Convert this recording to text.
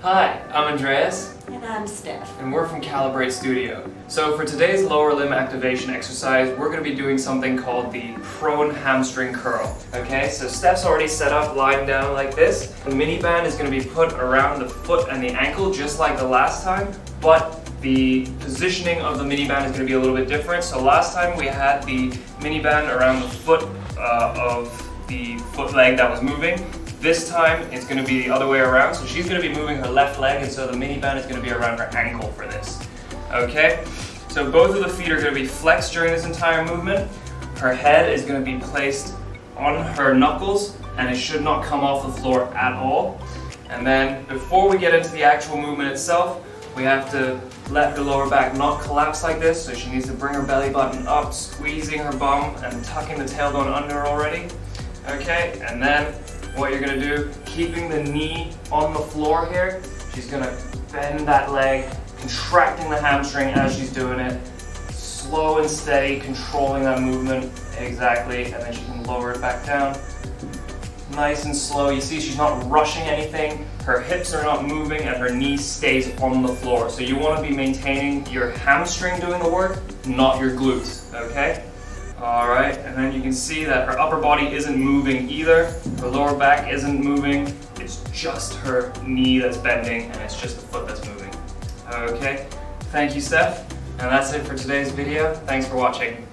Hi, I'm Andreas. And I'm Steph. And we're from Calibrate Studio. So for today's lower limb activation exercise, we're going to be doing something called the prone hamstring curl. Okay, so Steph's already set up lying down like this. The mini band is going to be put around the foot and the ankle just like the last time, but the positioning of the mini band is going to be a little bit different. So last time we had the mini band around the foot of the foot leg that was moving. This time it's going to be the other way around, so she's going to be moving her left leg, and so the mini band is going to be around her ankle for this. Okay, so both of the feet are going to be flexed during this entire movement. Her head is going to be placed on her knuckles, and it should not come off the floor at all. And then before we get into the actual movement itself, we have to let her lower back not collapse like this, so she needs to bring her belly button up, squeezing her bum and tucking the tailbone under already. Okay, and then what you're going to do, keeping the knee on the floor here, she's going to bend that leg, contracting the hamstring as she's doing it, slow and steady, controlling that movement, exactly, and then she can lower it back down, nice and slow. You see she's not rushing anything, her hips are not moving, and her knee stays on the floor. So you want to be maintaining your hamstring doing the work, not your glutes, okay? Alright, and then you can see that her upper body isn't moving either, her lower back isn't moving, it's just her knee that's bending and it's just the foot that's moving. Okay, thank you Steph, and that's it for today's video. Thanks for watching.